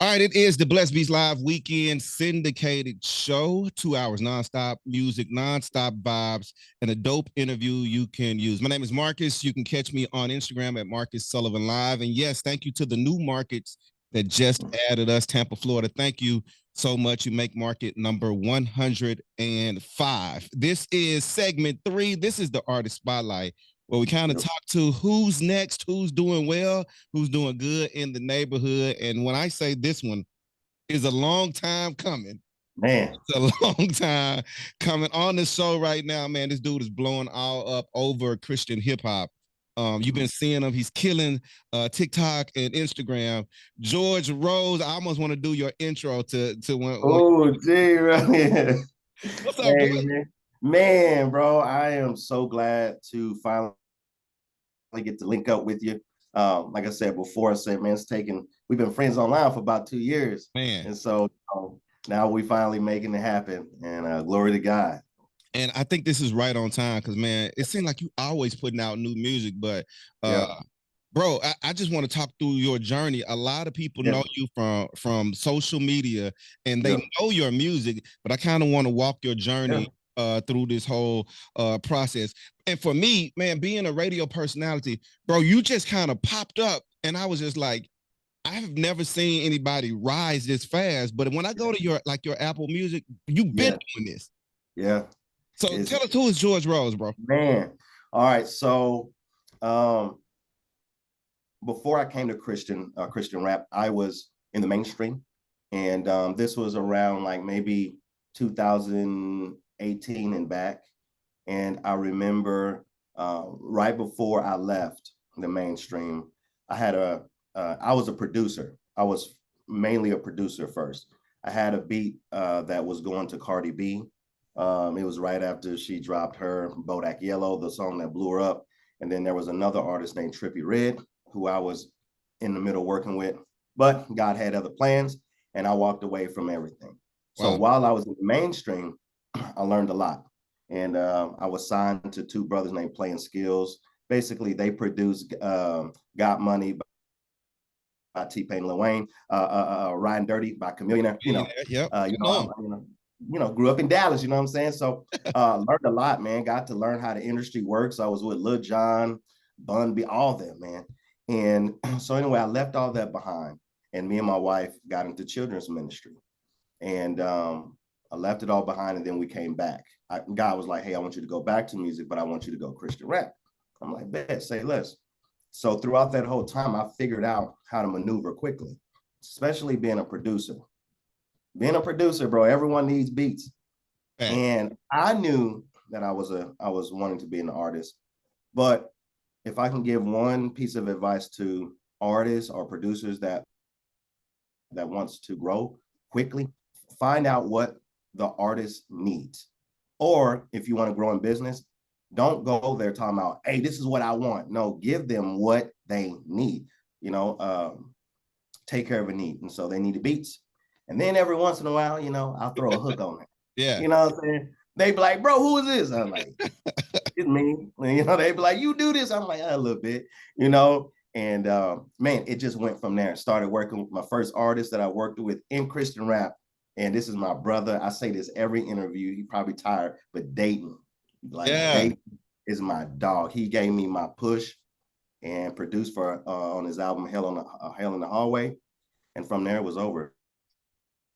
All right, it is the Blessed Beats Live Weekend syndicated show. 2 hours nonstop music, nonstop vibes, and a dope interview you can use. My name is Marcus. You can catch me on Instagram at Marcus Sullivan Live. And yes, thank you to the new markets that just added us, Tampa, Florida. Thank you so much. You make market number 105. This is segment 3. This is the artist spotlight where we kind of Yep. talk to who's next, who's doing well, who's doing good in the neighborhood. And when I say this one is a long time coming, Man, it's a long time coming on the show right now, man. This dude is blowing all up over Christian hip hop. You've been seeing him. He's killing TikTok and Instagram. George Rose, I almost want to do your intro to when oh, gee, really? what's up, boy? Hey, man, bro, I am so glad to finally get to link up with you. Like I said before, I said, man, we've been friends online for about 2 years. Man. And so now we finally making it happen. And glory to God. And I think this is right on time because, man, it seems like you always putting out new music. But, Yeah. bro, I just want to talk through your journey. A lot of people Yeah. know you from social media and they Yeah. know your music, but I kind of want to walk your Yeah. journey through this whole process. And for me, man, being a radio personality, bro, you just kind of popped up, and I was just like, I have never seen anybody rise this fast. But when I go to your Apple Music, you've been Yeah. doing this. Yeah. So It's tell us, who is George Rose, bro? man. All right. So um before I came to Christian rap, I was in the mainstream, and this was around like maybe 2018 and back. And I remember right before I left the mainstream, I was a producer. I was mainly a producer first. I had a beat that was going to Cardi B. It was right after she dropped her Bodak Yellow, the song that blew her up. And then there was another artist named Trippie Redd, who I was in the middle working with, but God had other plans, and I walked away from everything. So Wow. while I was in the mainstream, I learned a lot. And I was signed to two brothers named Playing Skills. Basically, they produced Got Money by T-Pain, Lil Wayne, Riding Dirty by Chameleon. Yep. You I know, know I'm, him. grew up in Dallas. You know what I'm saying? So learned a lot, man. Got to learn how the industry works. I was with Lil Jon, Bun B, all that, man. And so anyway, I left all that behind, and me and my wife got into children's ministry, and I left it all behind, and then we came back. God was like, "Hey, I want you to go back to music, but I want you to go Christian rap." I'm like, "Bet, say less." So throughout that whole time, I figured out how to maneuver quickly, especially being a producer. Being a producer, bro, everyone needs beats. Fact. And I knew that I was wanting to be an artist. But if I can give one piece of advice to artists or producers that wants to grow quickly, find out what the artist needs. Or if you want to grow in business, don't go there talking about, hey, this is what I want. No, give them what they need. You know, take care of a need. And so they need the beats. And then every once in a while, I'll throw a hook on it. Yeah. You know what I'm saying? They be like, bro, who is this? I'm like, it's me. They be like, you do this. I'm like, a little bit, And man, it just went from there. Started working with my first artist that I worked with in Christian rap. And this is my brother. I say this every interview. He probably tired, but Dayton, like Yeah. Dayton is my dog. He gave me my push and produced for on his album Hell in the Hallway. And from there it was over.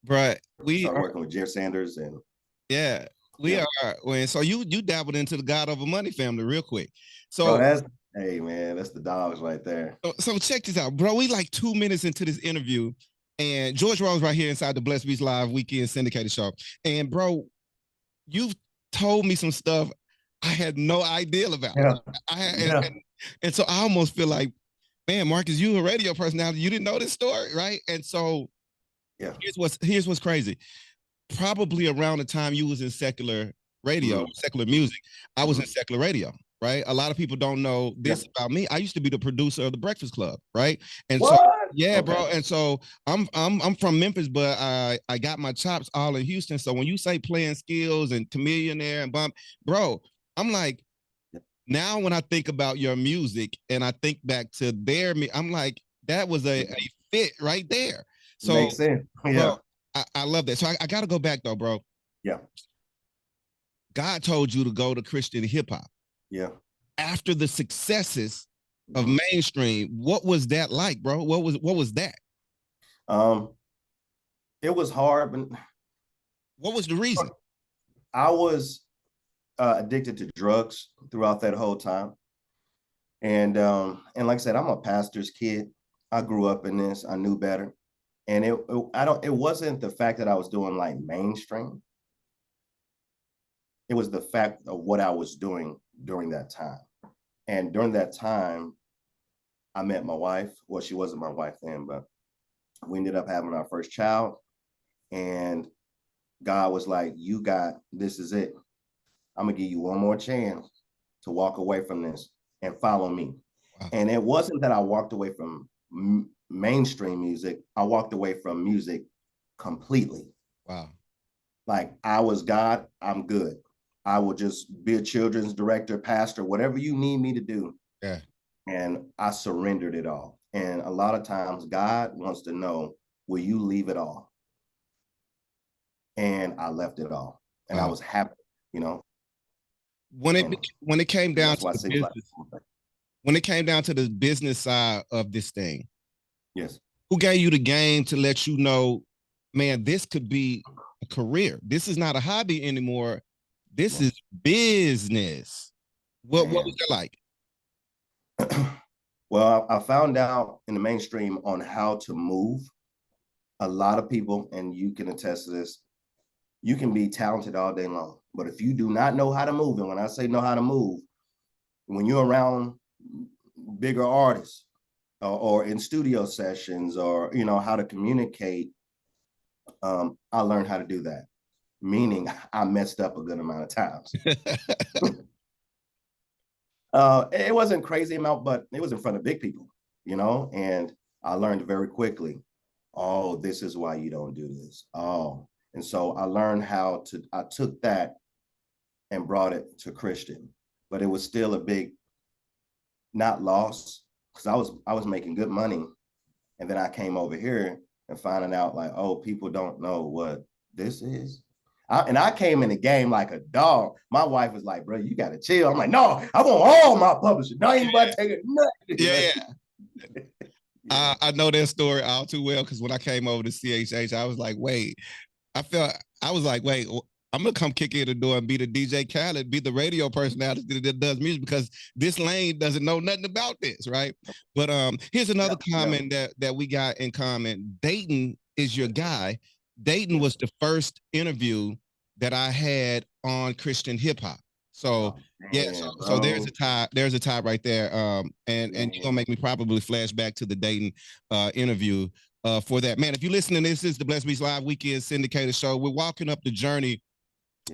But we Started are, working with Jerry Sanders and yeah, we yeah. are. When so you dabbled into the God Over Money family real quick. Bro, So that's hey man, that's the dogs right there. so check this out, bro. We like 2 minutes into this interview, and George Rose right here inside the Blessed Beats Live Weekend syndicated show. And bro, you've told me some stuff I had no idea about. Yeah. I had, Yeah. and so I almost feel like, man, Marcus, you a radio personality. You didn't know this story, right? And so Yeah. here's what's crazy. Probably around the time you was in secular radio, secular music, I was in secular radio, right? A lot of people don't know Yeah. this about me. I used to be the producer of the Breakfast Club, right? And so What? yeah, Okay. bro. And so I'm from Memphis, but I got my chops all in Houston. So when you say Playing Skills and Chameleonaire and Bump, bro, I'm like, now when I think about your music and I think back to I'm like, that was a fit right there. So, Makes sense. bro, Yeah. I love that. So I got to go back though, bro. Yeah. God told you to go to Christian hip hop. Yeah. After the successes of Mhm. mainstream, what was that like, bro? What was that? Um, it was hard, but What was the reason? I was addicted to drugs throughout that whole time. And like I said, I'm a pastor's kid. I grew up in this. I knew better. And it wasn't the fact that I was doing like mainstream. It was the fact of what I was doing during that time. And during that time, I met my wife. Well, she wasn't my wife then, but we ended up having our first child. And God was like, "You got this is it. I'm gonna give you one more chance to walk away from this and follow me." Wow. And it wasn't that I walked away from mainstream music. I walked away from music completely. Wow. Like I was God, I'm good. I will just be a children's director, pastor, whatever you need me to do. Yeah. And I surrendered it all. And a lot of times God wants to know, will you leave it all? And I left it all. And I Wow. was happy, you know. When it came down That's to why the City Life. business, when it came down to the business side of this thing, Yes. who gave you the game to let you know, man, this could be a career. This is not a hobby anymore. This Yeah. is business. What was Man. that like? Well, I found out in the mainstream on how to move. A lot of people, and you can attest to this, you can be talented all day long. But if you do not know how to move, and when I say know how to move, when you're around bigger artists or in studio sessions or, how to communicate, I learned how to do that. Meaning I messed up a good amount of times. It wasn't crazy amount, but it was in front of big people, and I learned very quickly, oh, this is why you don't do this. Oh, and so I learned I took that and brought it to Christian, but it was still a big, not loss, because I was making good money. And then I came over here and finding out like, oh, people don't know what this is. And I came in the game like a dog. My wife was like, bro, you got to chill. I'm like, no, I want all my publishing. Not anybody taking Yeah, nothing. yeah. I know that story all too well because when I came over to CHH, I was like, wait, I was like, wait, I'm gonna come kick in the door and be the DJ Khaled, be the radio personality that does music because this lane doesn't know nothing about this, right? But here's another comment that we got in common. Dayton is your guy. Dayton was the first interview that I had on Christian hip hop. So Oh, yeah, man, so there's bro. a tie. There's a tie right there. And you're gonna make me probably flash back to the Dayton interview for that. Man, if you're listening, this is the Bless Beats Live Weekend Syndicated Show. We're walking up the journey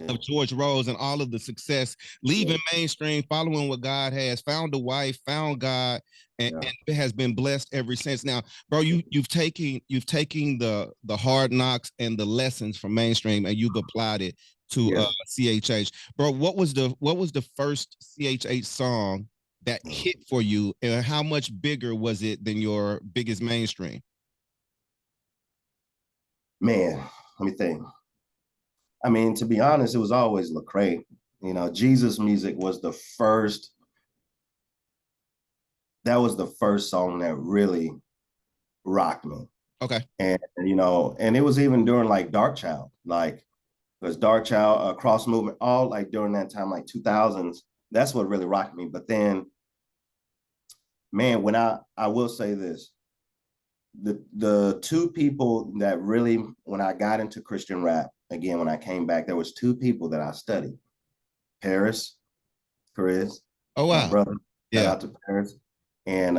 of George Rose and all of the success, leaving mainstream, following what God has, found a wife, found God, and it has been blessed ever since. Now, bro, you've taken the hard knocks and the lessons from mainstream and you've applied it to CHH. Bro, what was the first CHH song that hit for you, and how much bigger was it than your biggest mainstream? Man, let me think. I mean, to be honest, it was always Lecrae. Jesus music was the first. That was the first song that really rocked me. Okay. And it was even during like Dark Child, like because Dark Child, Cross Movement, all like during that time, like 2000s. That's what really rocked me. But then, man, when I will say this, the two people that really, when I got into Christian rap again, when I came back, there was two people that I studied. Paris, Chris, Oh my wow. brother. Shout Yeah. out to Paris. And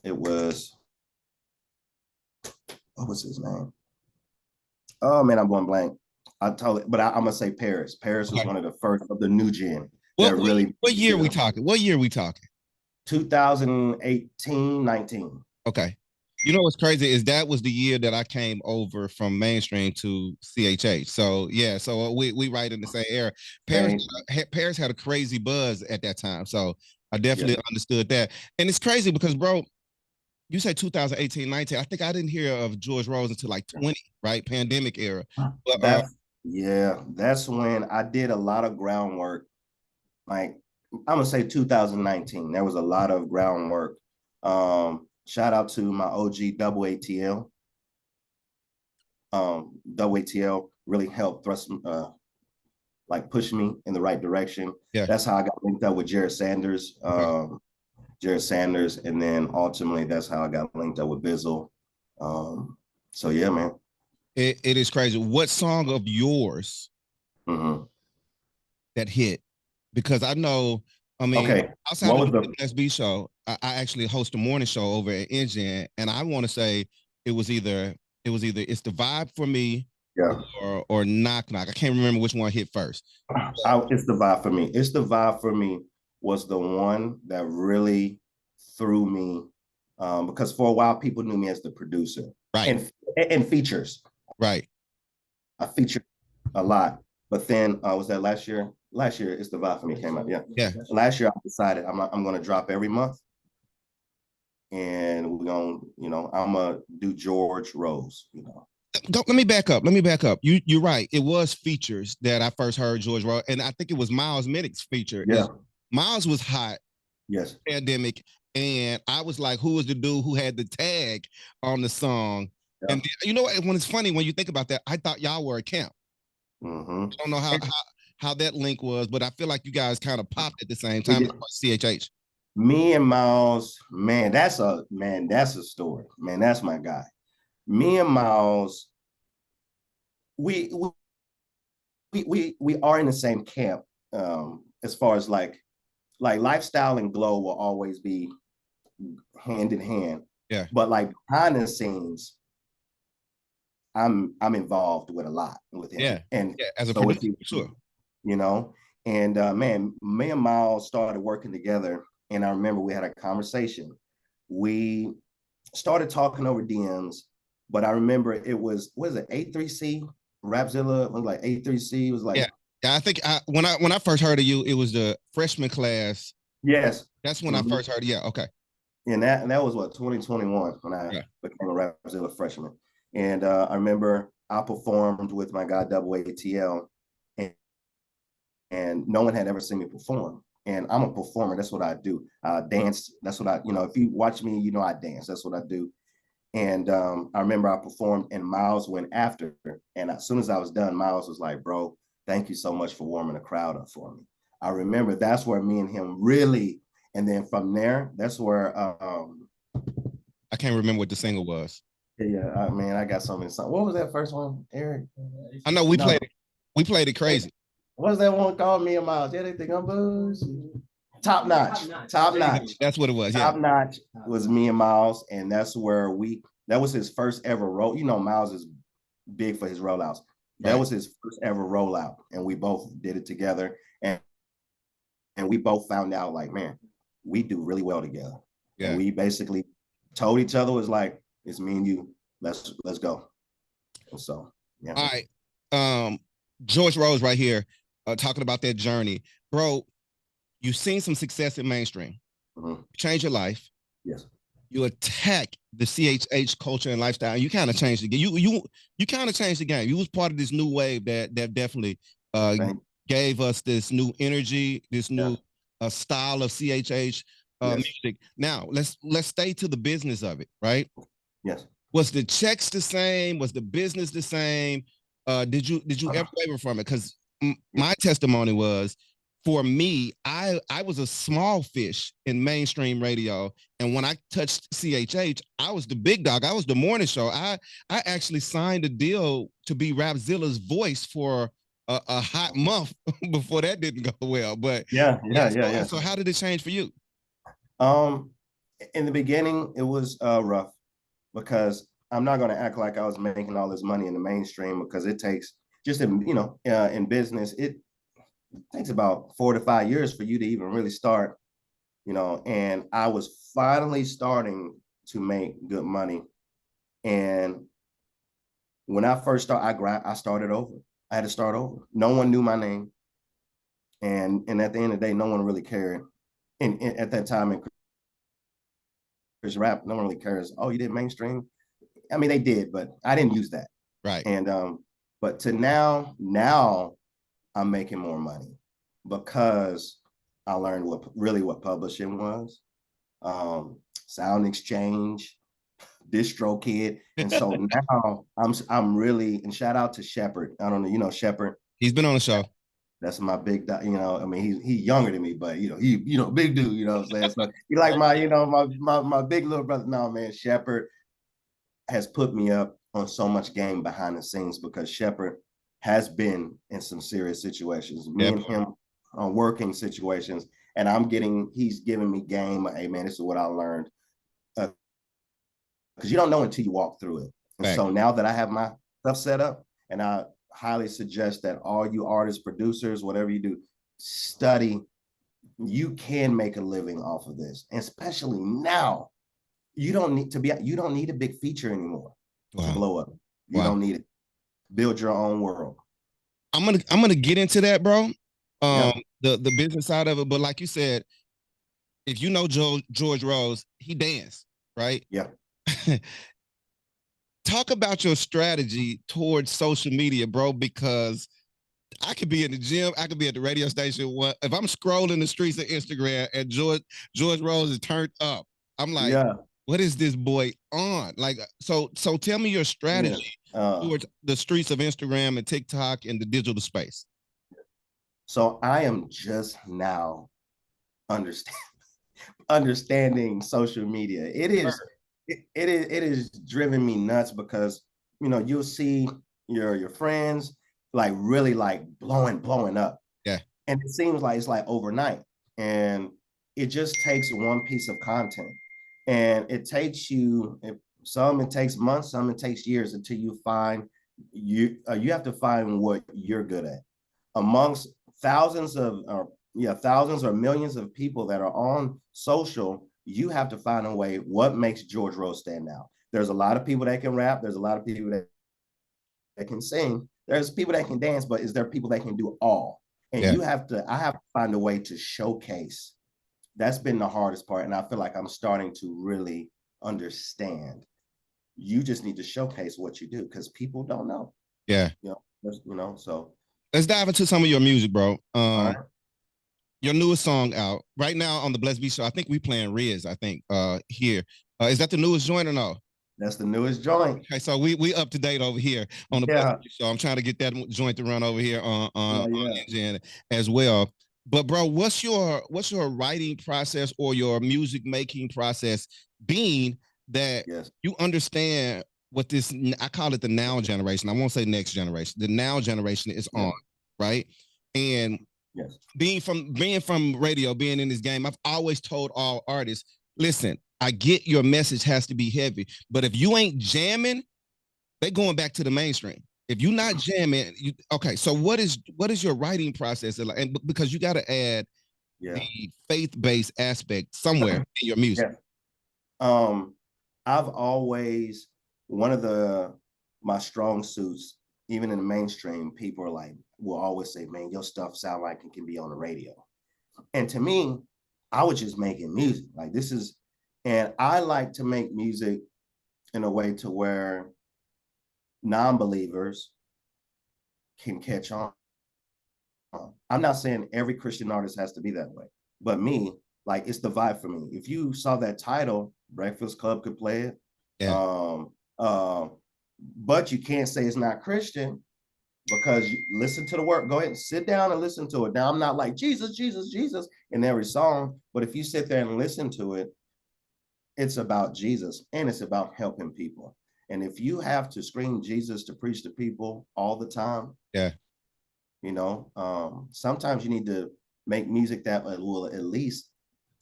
it was, what was his name? Oh man, I'm going blank. I told it, but I'm gonna say Paris. Paris was Okay. one of the first of the new gen What that what, really what year we talking? What year we talking? 2018, 19. Okay. You know what's crazy is that was the year that I came over from mainstream to CHH. So yeah, so we right in the same era. Paris Okay. Paris had a crazy buzz at that time. So I Yeah. definitely understood that. And it's crazy because bro, You said 2018, 19. I think I didn't hear of George Rose until like 20, right? Pandemic era. But That's yeah, that's when I did a lot of groundwork. Like I'm gonna say 2019. There was a lot of groundwork. Shout out to my OG double ATL. Double ATL really helped thrust like push me in the right direction. yeah, That's how I got linked up with Jared Sanders. okay. Jared Sanders, and then ultimately that's how I got linked up with Bizzle. So yeah, man. It is crazy. What song of yours Mm-hmm. that hit? Because I know, I mean, Okay, outside what of was the the SB show, I actually host a morning show over at Engine, and I want to say it was either it's the vibe for me yeah? or knock knock. I can't remember which one hit first. It's the vibe for me. It's the vibe for me was the one that really threw me because for a while people knew me as the producer Right, and features. right. I featured a lot, but then was that last year? Last year, it's the vibe for me came out. Yeah, Yeah. last year I decided I'm going to drop every month, and we're gonna I'm gonna do George Rose. Don't let me back up. Let me back up. You're right. It was features that I first heard George Roy, and I think it was Miles Minnick's feature. Yeah. Is Miles was hot Yes. pandemic, and I was like, who was the dude who had the tag on the song? Yeah. And you know what? When it's funny when you think about that, I thought y'all were a camp. Mm-hmm. I don't know how that link was, but I feel like you guys kind of popped at the same We time. did. CHH. Me and Miles, man, that's a story. Man, that's my guy. Me and Miles, we we are in the same camp as far as like lifestyle and glow will always be hand in hand. Yeah. But like behind the scenes, I'm involved with a lot with him. Yeah. And Yeah. As a so is producer, he, for sure. you know. And man, me and Miles started working together. And I remember we had a conversation. We started talking over DMs, but I remember it was, what is it, A3C? Rapzilla was like A3C. It was like, Yeah. Yeah. I think when I first heard of you, it was the freshman class. yes. That's when I Mm-hmm. first heard. Yeah. Okay. And that was what 2021 when I Yeah. became a Rapzilla freshman. And I remember I performed with my guy Double ATL, and no one had ever seen me perform. And I'm a performer. That's what I do. Dance. That's what if you watch me, I dance. That's what I do. And I remember I performed and Miles went after. And as soon as I was done, Miles was like, bro, thank you so much for warming the crowd up for me. I remember that's where me and him really, and then from there, that's where, I can't remember what the single was. yeah, man, I got so many songs. What was that first one, Eric? I know No, we played it crazy. what's that one called Me and Miles? Yeah, they think I'm bullshit. Top notch. Top notch. That's what it was. Yeah. Top notch was me and Miles, and that's where that was his first ever roll. Miles is big for his rollouts. That Right. was his first ever rollout, and we both did it together. And we both found out, like, man, we do really well together. And Yeah. we basically told each other, was like, it's me and you. Let's go. And so, yeah. All right. George Rose right here, talking about that journey. Bro, you've seen some success in mainstream. Mm-hmm. Change your life. Yes. You attack the CHH culture and lifestyle. And you kind of changed the game. You kind of changed the game. You was part of this new wave that definitely gave us this new energy, this new style of CHH music. Now let's stay to the business of it, right? Yes. Was the checks the same? Was the business the same? Did you ever waver from it? Because my testimony was, for me, I was a small fish in mainstream radio, and when I touched CHH, I was the big dog. I was the morning show. I actually signed a deal to be Rapzilla's voice for a hot month before that didn't go well. But yeah. So how did it change for you? In the beginning, it was rough because I'm not going to act like I was making all this money in the mainstream, because it takes just in business, it takes about 4 to 5 years for you to even really start, and I was finally starting to make good money. And when I first started, I started over. I had to start over. No one knew my name. And at the end of the day, no one really cared at that time in Christian rap. No one really cares. Oh, you did mainstream. I mean, they did, but I didn't use that. Right. And but to now I'm making more money because I learned what publishing was, sound exchange, DistroKid, and so now I'm really, and shout out to Shepard. I don't know, you know Shepard. He's been on the show. That's my big, you know. I mean, he's younger than me, but he big dude. You know what I'm saying? So he like my, my big little brother. No man, Shepard has put me up on so much game behind the scenes because Shepard has been in some serious situations. Me and him on working situations, and he's giving me game. Hey man, this is what I learned. Because you don't know until you walk through it. And so now that I have my stuff set up, and I highly suggest that all you artists, producers, whatever you do, study. You can make a living off of this, and especially now. You don't need a big feature anymore to blow up. You don't need it. Build your own world. I'm gonna get into that, bro. The business side of it, but like you said, if you know George Rose, he danced, right? Yeah. Talk about your strategy towards social media, bro, because I could be in the gym, I could be at the radio station. If I'm scrolling the streets of Instagram and George Rose is turned up, I'm like, what is this boy on? Like, so tell me your strategy towards the streets of Instagram and TikTok and the digital space. So I am just now understanding social media. It is driven me nuts because you'll see your friends like really like blowing up. Yeah. And it seems like it's like overnight. And it just takes one piece of content. And it takes some it takes months, some it takes years until you find you have to find what you're good at. Amongst thousands or millions of people that are on social, you have to find a way what makes George Rose stand out. There's a lot of people that can rap, there's a lot of people that can sing, there's people that can dance, but is there people that can do all? And I have to find a way to showcase. That's been the hardest part. And I feel like I'm starting to really understand. You just need to showcase what you do because people don't know. Yeah. So let's dive into some of your music, bro. Your newest song out right now on the Blessed Beat Show. I think we playing Rizz, I think, here. Is that the newest joint or no? That's the newest joint. Okay, so we up to date over here on the Blessed Beat Show. I'm trying to get that joint to run over here on Engine as well. But bro, what's your writing process or your music making process, being that you understand what this, I call it the now generation. I won't say next generation. The now generation is on, right? And being from radio, being in this game, I've always told all artists, listen, I get your message has to be heavy, but if you ain't jamming, they going back to the mainstream. If you're not jamming, okay. So what is your writing process like? And because you got to add the faith-based aspect somewhere in your music. I've always, one of my strong suits, even in the mainstream, people are like, will always say, man, your stuff sound like it can be on the radio. And to me, I was just making music. Like and I like to make music in a way to where non-believers can catch on. I'm not saying every Christian artist has to be that way, but me, like, it's the vibe for me. If you saw that title, Breakfast Club could play it. But you can't say it's not Christian because you listen to the word. Go ahead and sit down and listen to it. Now, I'm not like Jesus, Jesus, Jesus in every song, but if you sit there and listen to it, it's about Jesus and it's about helping people. And if you have to scream Jesus to preach to people all the time, sometimes you need to make music that will at least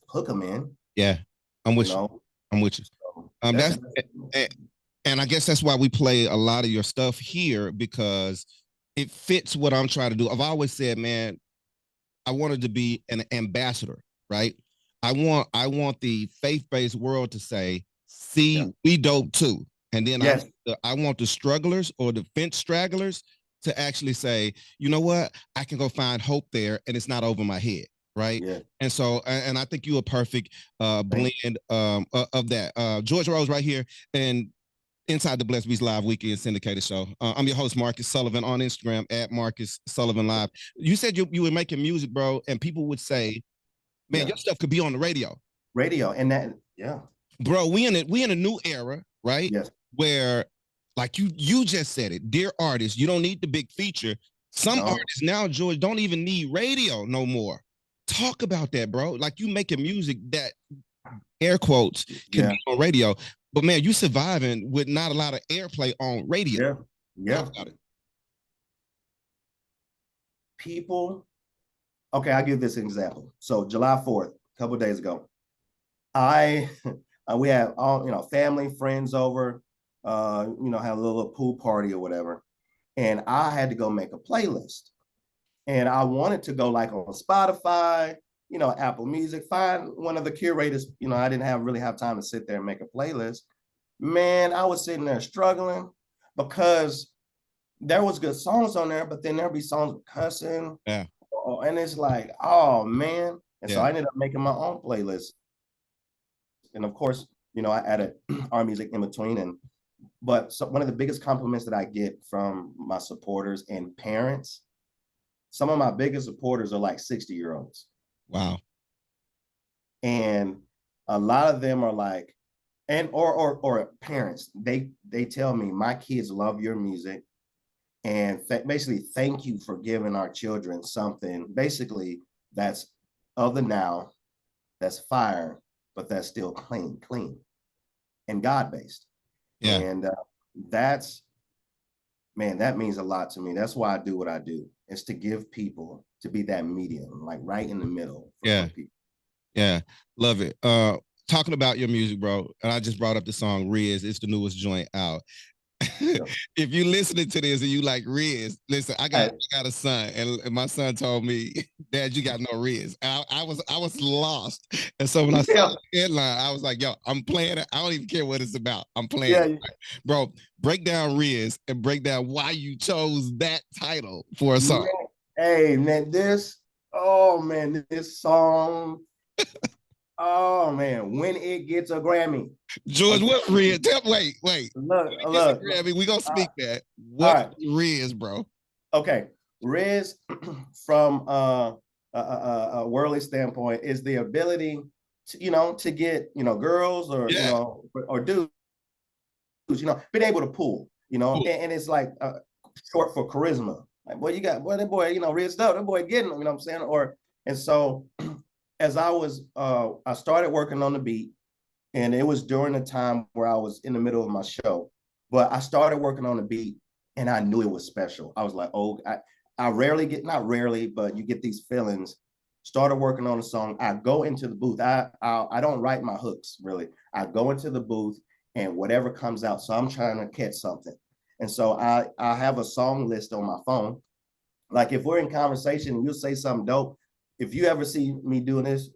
hook them in. Yeah, I'm with you. I'm with you. And I guess that's why we play a lot of your stuff here, because it fits what I'm trying to do. I've always said, man, I wanted to be an ambassador, right? I want the faith-based world to say, see, we dope too. And then I want the strugglers or the fence stragglers to actually say, you know what? I can go find hope there and it's not over my head. right? Yeah. And so, and I think you a perfect blend of that. George Rose right here, and inside the Blessed Beats Live Weekend Syndicated Show. I'm your host, Marcus Sullivan, on Instagram at Marcus Sullivan Live. You said you were making music, bro, and people would say, man, your stuff could be on the radio. Radio. And that, yeah. Bro, we in a new era, right? Yes. Where, like you just said it, dear artists, you don't need the big feature. Some artists now, George, don't even need radio no more. Talk about that, bro. Like, you making music that, air quotes, can be on radio. But man, you surviving with not a lot of airplay on radio. Yeah. Yeah. Talk about it. People, okay, I'll give this an example. So July 4th, a couple of days ago, we had all, family, friends over, had a little pool party or whatever. And I had to go make a playlist. And I wanted to go like on Spotify, Apple Music, find one of the curators. I didn't really have time to sit there and make a playlist. Man, I was sitting there struggling because there was good songs on there, but then there'd be songs with cussing. Yeah. And it's like, oh man. And so I ended up making my own playlist. And of course, I added our music in between. But one of the biggest compliments that I get from my supporters and parents, some of my biggest supporters are like 60-year-olds. Wow. And a lot of them are like, or parents, they tell me, my kids love your music. And basically, thank you for giving our children something basically that's of the now, that's fire, but that's still clean, and God-based. Yeah. And that means a lot to me. That's why I do what I do. It's to give people, to be that medium, like right in the middle. For people. Yeah. Love it. Talking about your music, bro, and I just brought up the song Rizz. It's the newest joint out. If you listening to this and you like Rizz, listen, I got a son, and my son told me, Dad, you got no Rizz. I was lost. And so when I saw the headline, I was like, yo, I'm playing it. I don't even care what it's about. I'm playing it. Bro, break down Rizz and break down why you chose that title for a song. Hey, man, this song, oh man, when it gets a Grammy. George, what's Rizz? Wait. Look. Grammy, we gonna speak that. What Rizz, bro? Okay, Rizz, from a worldly standpoint, is the ability to get girls or dudes, being able to pull, and it's like short for charisma. Like, boy, that boy, Rizz up, that boy getting them, you know what I'm saying? And so as I started working on the beat, and it was during the time where I was in the middle of my show, but I started working on the beat and I knew it was special. I was like, oh, I rarely get, not rarely, but you get these feelings. Started working on a song. I go into the booth. I don't write my hooks, really. I go into the booth and whatever comes out. So I'm trying to catch something. And so I have a song list on my phone. Like, if we're in conversation and you'll say something dope, if you ever see me doing this,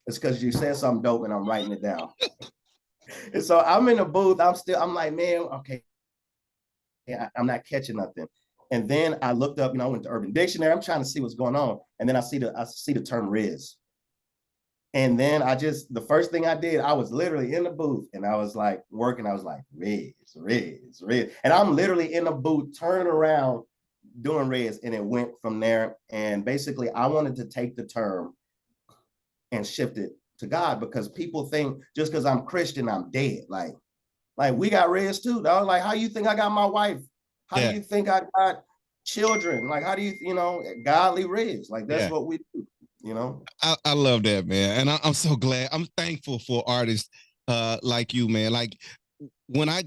it's because you said something dope and I'm writing it down. And so I'm in the booth. I'm like, man, okay, I'm not catching nothing. And then I looked up, I went to Urban Dictionary. I'm trying to see what's going on. And then I see the term Rizz. And then the first thing I did, I was literally in the booth and I was like working. I was like, Rizz. And I'm literally in the booth, turning around, doing Rizz. And it went from there. And basically, I wanted to take the term and shift it to God, because people think just because I'm Christian, I'm dead. Like we got Rizz too, dog. Like, how you think I got my wife? How do you think I got children? Like, how do you, godly Rizz? Like, that's what we do, I love that, man. And I'm so glad. I'm thankful for artists like you, man. Like, when I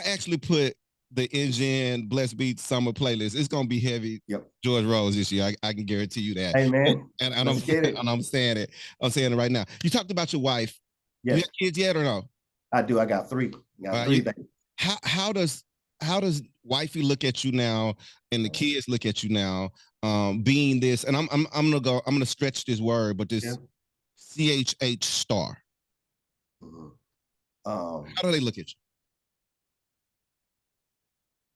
actually put the NGN Blessed Beats summer playlist, it's gonna be heavy. George Rose this year. I can guarantee you that. Hey, man. And I'm saying it. I'm saying it right now. You talked about your wife. Yes. You have kids yet or no? I do. I got three. Three. How does wifey look at you now, and the kids look at you now, being this? And I'm gonna stretch this word, but this CHH star. How do they look at you?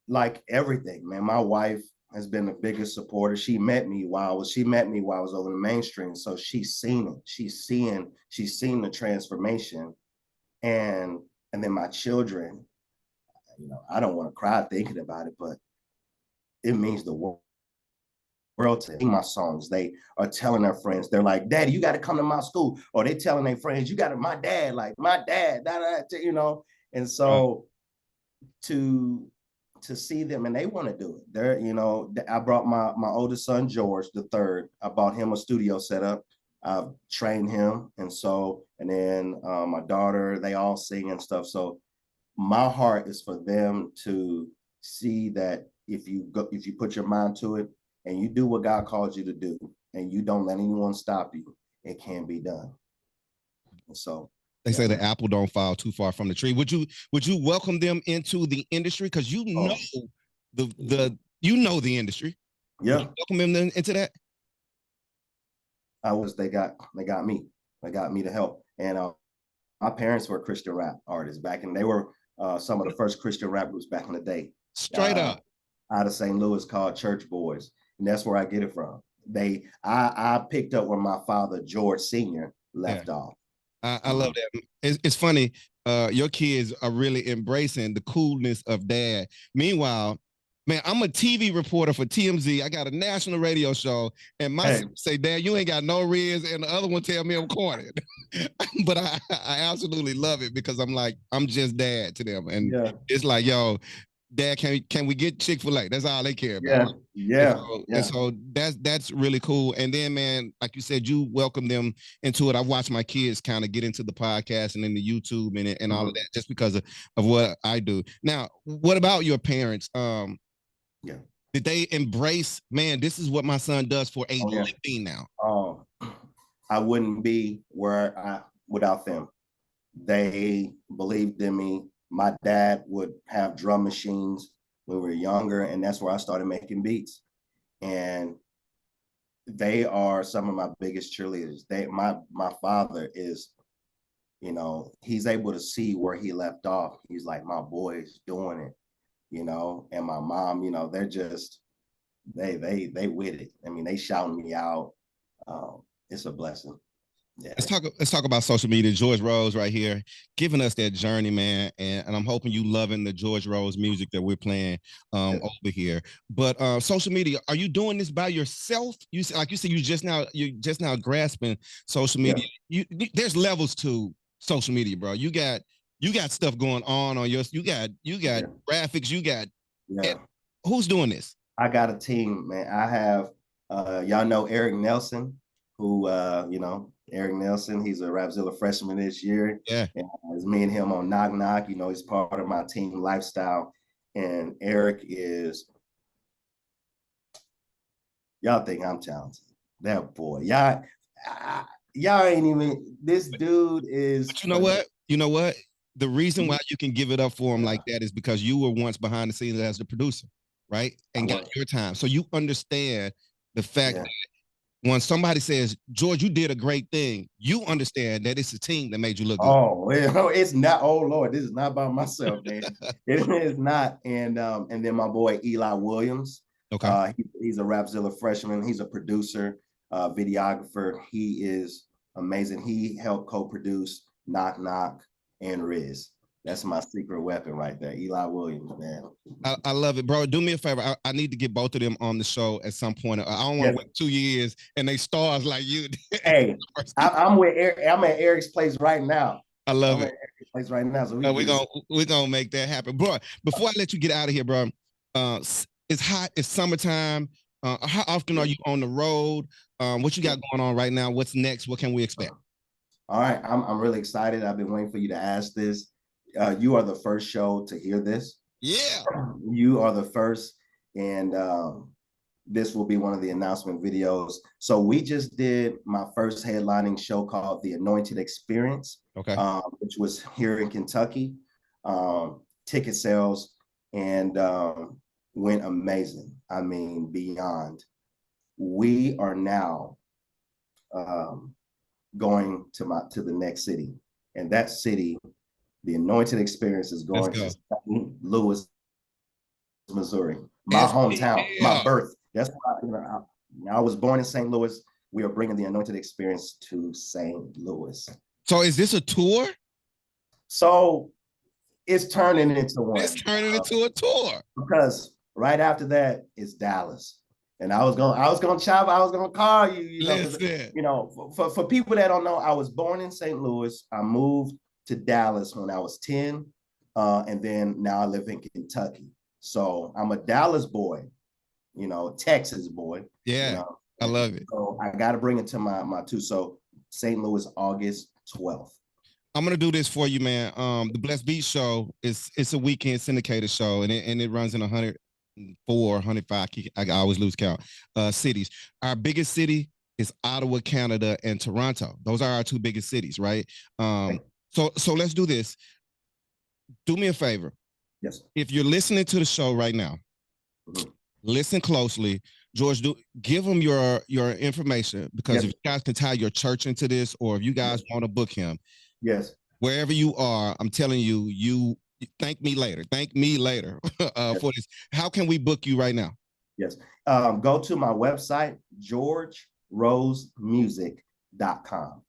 Like everything, man. My wife has been the biggest supporter. She met me while I was over the mainstream. So she's seen it. She's seen the transformation. And then my children, I don't want to cry thinking about it, but it means the world to sing my songs. They are telling their friends, they're like, Daddy, you got to come to my school. Or they telling their friends, you got to, my dad, and so to see them, and they want to do it. I brought my oldest son, George the third. I bought him a studio setup. I've trained him. And then my daughter, they all sing and stuff. So my heart is for them to see that if you put your mind to it and you do what God calls you to do, and you don't let anyone stop you, it can be done. And so they say the apple don't fall too far from the tree. Would you welcome them into the industry? Because the industry. Yeah. Welcome them into that. They got me. They got me to help. And my parents were Christian rap artists back, and they were some of the first Christian rap groups back in the day. Straight up. Out of St. Louis, called Church Boys. And that's where I get it from. I picked up where my father, George Sr., left off. I love that. It's funny. Your kids are really embracing the coolness of dad. Meanwhile, man, I'm a TV reporter for TMZ. I got a national radio show, and my son say, Dad, you ain't got no Rizz, and the other one tell me I'm corny. But I absolutely love it because I'm just dad to them. And it's like, yo, Dad, can we get Chick-fil-A? That's all they care about. And so that's really cool. And then, man, like you said, you welcome them into it. I watch my kids kind of get into the podcast and into YouTube and all of that just because of what I do. Now, what about your parents? Did they embrace, man, this is what my son does for a living now? I wouldn't be without them. They believed in me. My dad would have drum machines when we were younger, and that's where I started making beats. And they are some of my biggest cheerleaders. My father is, he's able to see where he left off. He's like, my boy's doing it, and my mom, they're just, they with it. I mean, they shouting me out. It's a blessing. Yeah. Let's talk about social media. George Rose right here, giving us that journey, man. And I'm hoping you loving the George Rose music that we're playing over here. But social media, are you doing this by yourself? You said you just now grasping social media. There's levels to social media, bro. You got stuff going on your. You got graphics. You got. Who's doing this? I got a team, man. I have y'all know Eric Nelson, who Eric Nelson, he's a Rapzilla freshman this year. Yeah. And it's me and him on Knock Knock. He's part of my team lifestyle. And Eric is, y'all think I'm talented. That boy. Y'all ain't even, this dude is. But you know what? The reason why you can give it up for him like that is because you were once behind the scenes as the producer, right? And got your time. So you understand the fact that when somebody says, George, you did a great thing, you understand that it's a team that made you look good. Oh, it's not. Oh Lord, this is not by myself, man. It is not. And then my boy Eli Williams. Okay. He's a Rapzilla freshman. He's a producer, videographer. He is amazing. He helped co-produce Knock Knock and Rizz. That's my secret weapon right there. Eli Williams, man. I love it, bro. Do me a favor. I need to get both of them on the show at some point. I don't want to wait 2 years and they stars like you. Hey, I'm with Eric. I'm at Eric's place right now. I love it. At Eric's place right now. So we're gonna make that happen, bro. Before I let you get out of here, bro, it's hot. It's summertime. How often are you on the road? What you got going on right now? What's next? What can we expect? All right, I'm really excited. I've been waiting for you to ask this. You are the first show to hear this. Yeah. You are the first, and this will be one of the announcement videos. So we just did my first headlining show called The Anointed Experience, which was here in Kentucky. Ticket sales and went amazing. I mean, beyond. We are now going to the next city, and that city, The Anointed Experience, is going to St. Louis, Missouri. my hometown, my Yeah. birth. That's why I was born in St. Louis. We are bringing the Anointed Experience to St. Louis. So is this a tour? So it's turning into It's one turning into a tour. because right after that is Dallas. And I was gonna chop, I was gonna call you, Listen. for people that don't know, I was born in St. Louis. I moved to Dallas when I was 10. And then now I live in Kentucky. So I'm a Dallas boy, Texas boy. Yeah, I love it. So I got to bring it to my two. So St. Louis, August 12th. I'm gonna do this for you, man. The Blessed Beat Show it's a weekend syndicated show, and it runs in 104, 105. I always lose count. Cities. Our biggest city is Ottawa, Canada, and Toronto. Those are our two biggest cities, right? So let's do this. Do me a favor. Yes. If you're listening to the show right now, listen closely. George, give them your information, because if you guys can tie your church into this, or if you guys want to book him, wherever you are, I'm telling you, you thank me later. Thank me later for this. How can we book you right now? Yes. Go to my website, georgerosemusic.com.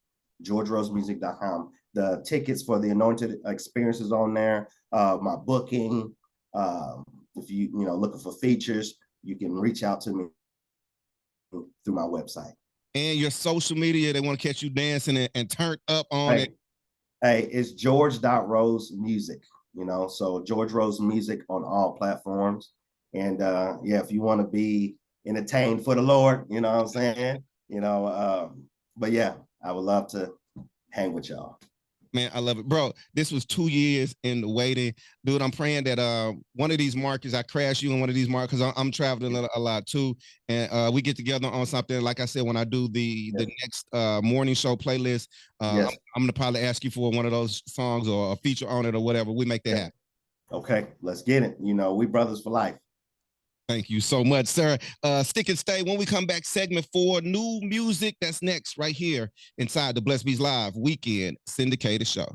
georgerosemusic.com. The tickets for the Anointed Experiences on there, my booking. If you looking for features, you can reach out to me through my website. And your social media, they want to catch you dancing and turned up on it. Hey, it's George.rosemusic, so George Rose Music on all platforms. And if you want to be entertained for the Lord, you know what I'm saying? But yeah, I would love to hang with y'all. Man, I love it, bro. This was 2 years in the waiting, dude. I'm praying that one of these markets, I crash you in one of these markets. I'm traveling a lot too, and we get together on something. Like I said, when I do the next morning show playlist, I'm gonna probably ask you for one of those songs or a feature on it or whatever. We make that happen. Okay, let's get it. We brothers for life. Thank you so much, sir. Stick and stay. When we come back, segment 4, new music. That's next right here inside the Blessed Beats Live Weekend Syndicated Show.